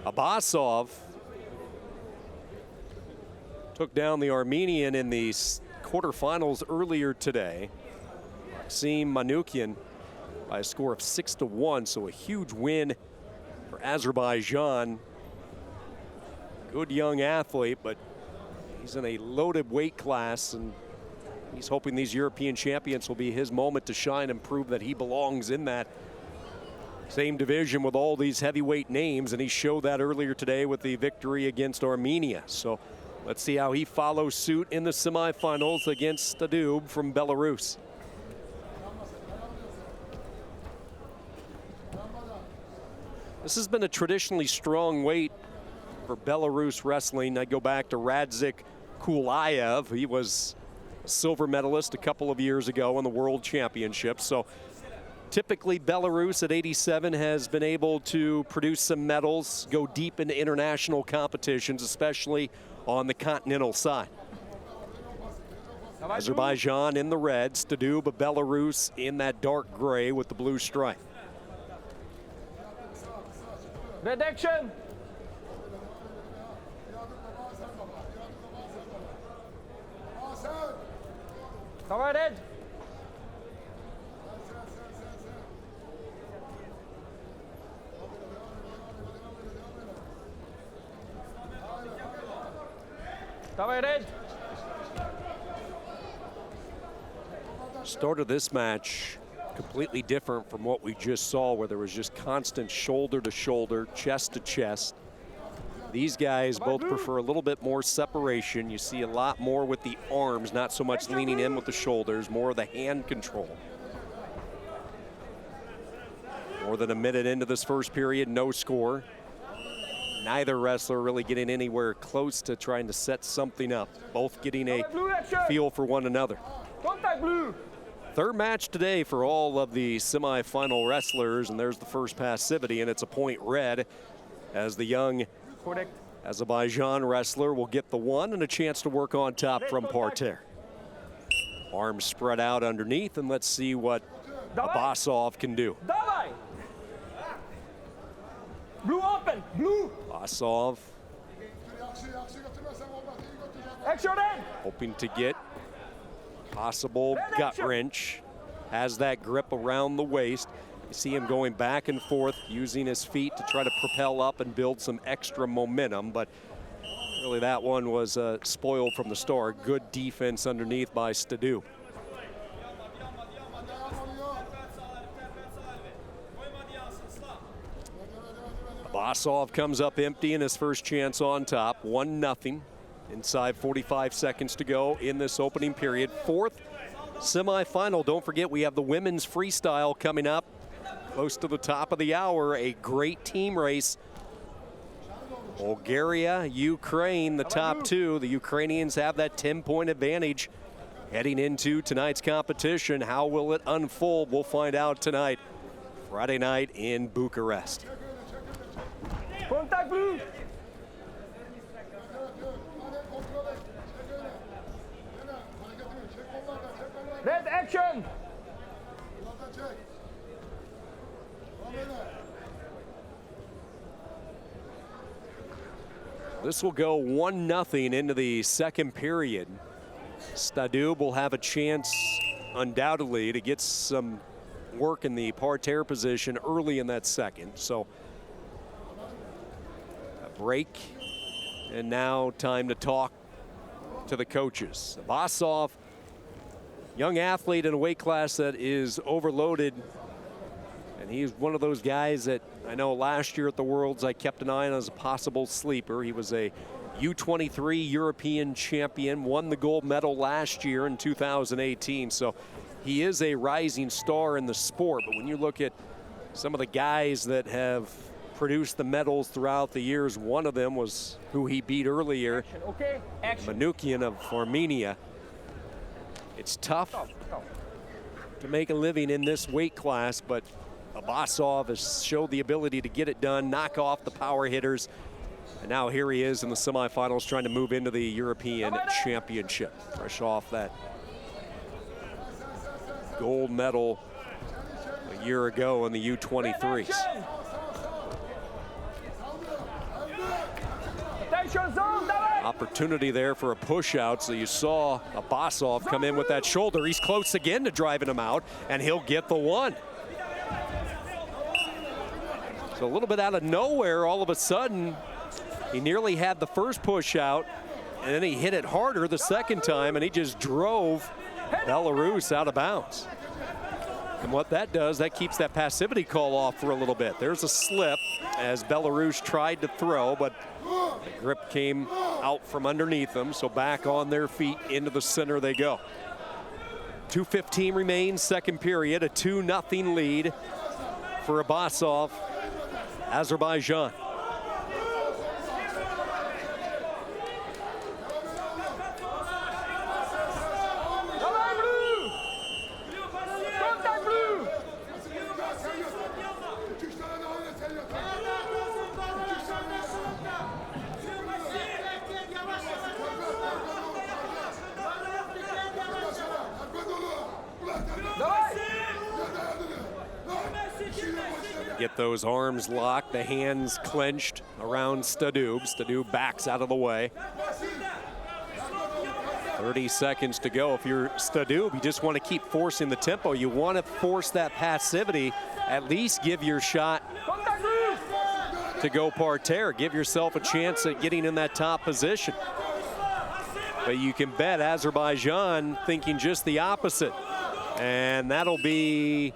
ABBASOV took down the Armenian in the quarterfinals earlier today. Maxim Manukyan by a score of 6-1, so a huge win for Azerbaijan. Good young athlete, but he's in a loaded weight class, and he's hoping these European champions will be his moment to shine and prove that he belongs in that same division with all these heavyweight names, and he showed that earlier today with the victory against Armenia. So let's see how he follows suit in the semifinals against STADUB from Belarus. This has been a traditionally strong weight for Belarus wrestling. I go back to Radzik Kulayev. He was a silver medalist a couple of years ago in the World Championships. So typically Belarus at 87 has been able to produce some medals, go deep into international competitions, especially on the continental side. Azerbaijan in the red, STADUB of Belarus in that dark gray with the blue stripe. Red action. Come right in. Come right in. Start of this match completely different from what we just saw, where there was just constant shoulder to shoulder, chest to chest. These guys both prefer a little bit more separation. You see a lot more with the arms, not so much leaning in with the shoulders, more of the hand control. More than a minute into this first period, no score. Neither wrestler really getting anywhere close to trying to set something up. Both getting a feel for one another. Contact blue. Third match today for all of the semifinal wrestlers, and there's the first passivity, and it's a point red as the young Azerbaijan wrestler will get the one and a chance to work on top from parterre. Arms spread out underneath, and let's see what ABBASOV can do. Blue open, blue. ABBASOV hoping to get possible gut wrench, has that grip around the waist. You see him going back and forth, using his feet to try to propel up and build some extra momentum, but really that one was spoiled from the start. Good defense underneath by STADUB. ABBASOV comes up empty in his first chance on top, 1-0. Inside 45 seconds to go in this opening period. Fourth semifinal. Don't forget, we have the women's freestyle coming up close to the top of the hour. A great team race. Bulgaria, Ukraine, the top two. The Ukrainians have that 10-point advantage heading into tonight's competition. How will it unfold? We'll find out tonight, Friday night in Bucharest. Contact blue. Red action. This will go 1-0 into the second period. STADUB will have a chance, undoubtedly, to get some work in the parterre position early in that second. So a break, and now time to talk to the coaches. ABBASOV, young athlete in a weight class that is overloaded, and he's one of those guys that I know last year at the Worlds I kept an eye on as a possible sleeper. He was a U23 European champion, won the gold medal last year in 2018, so he is a rising star in the sport. But when you look at some of the guys that have produced the medals throughout the years, one of them was who he beat earlier, Manukyan of Armenia. It's tough to make a living in this weight class, but ABBASOV has showed the ability to get it done, knock off the power hitters, and now here he is in the semifinals trying to move into the European Championship, fresh off that gold medal a year ago in the U23s. Opportunity there for a push out. So you saw ABBASOV come in with that shoulder. He's close again to driving him out, and he'll get the one. So a little bit out of nowhere, all of a sudden, he nearly had the first push out, and then he hit it harder the second time, and he just drove Belarus out of bounds. And what that does, that keeps that passivity call off for a little bit. There's a slip as Belarus tried to throw, but the grip came out from underneath them, so back on their feet into the center they go. 2:15 remains, second period, a 2-0 lead for ABBASOV, Azerbaijan. Get those arms locked, the hands clenched around STADUB. STADUB backs out of the way. 30 seconds to go. If you're STADUB, you just want to keep forcing the tempo. You want to force that passivity. At least give your shot to go parterre. Give yourself a chance at getting in that top position. But you can bet Azerbaijan thinking just the opposite. And that'll be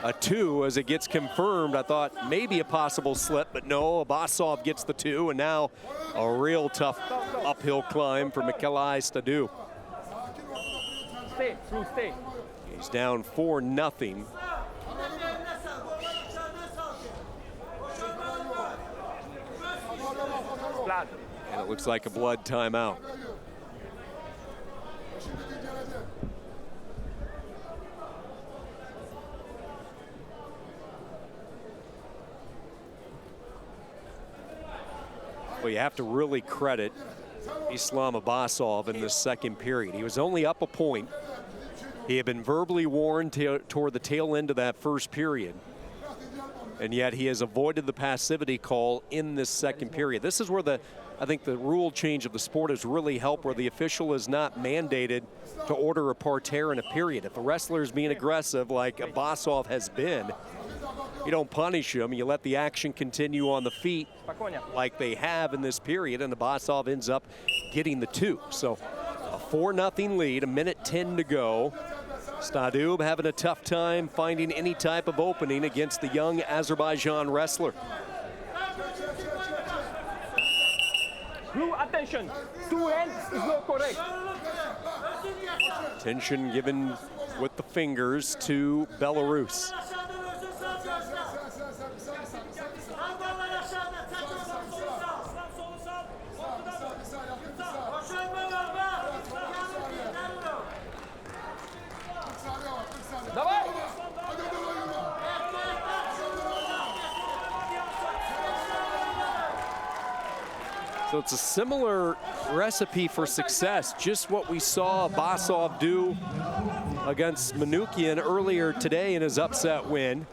a 2 as it gets confirmed. I thought maybe a possible slip, but no, ABBASOV gets the 2, and now a real tough uphill climb for Mikolaj STADUB. Stay. He's down 4-0. And it looks like a blood timeout. Well, you have to really credit Islam ABBASOV in this second period. He was only up a point. He had been verbally warned toward the tail end of that first period, and yet he has avoided the passivity call in this second period. This is where I think the rule change of the sport has really helped, where the official is not mandated to order a parterre in a period. If a wrestler is being aggressive like ABBASOV has been, you don't punish him. You let the action continue on the feet like they have in this period, and ABBASOV ends up getting the 2. So a 4-0 lead, 1:10 to go. STADUB having a tough time finding any type of opening against the young Azerbaijan wrestler. Blue, attention. 2 hands is not correct. Attention given with the fingers to Belarus. So it's a similar recipe for success, just what we saw ABBASOV do against Manoukian earlier today in his upset win.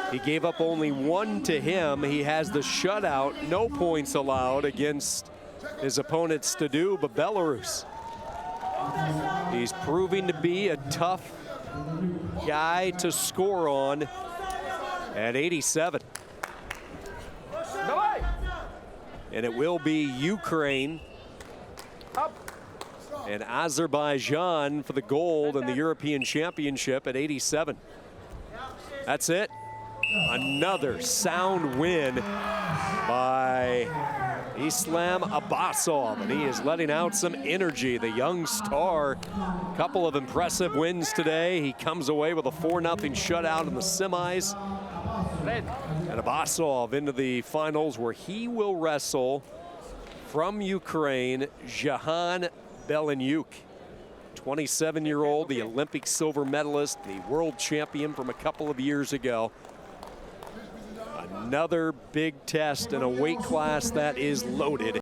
He gave up only 1 to him. He has the shutout, no points allowed against his opponent STADUB of Belarus. He's proving to be a tough guy to score on at 87. And it will be Ukraine and Azerbaijan for the gold in the European Championship at 87. That's it. Another sound win by Islam ABBASOV, and he is letting out some energy. The young star, couple of impressive wins today. He comes away with a 4-0 shutout in the semis. And ABBASOV into the finals, where he will wrestle from Ukraine, Jahan Belenyuk. 27-year-old, the Olympic silver medalist, the world champion from a couple of years ago. Another big test in a weight class that is loaded.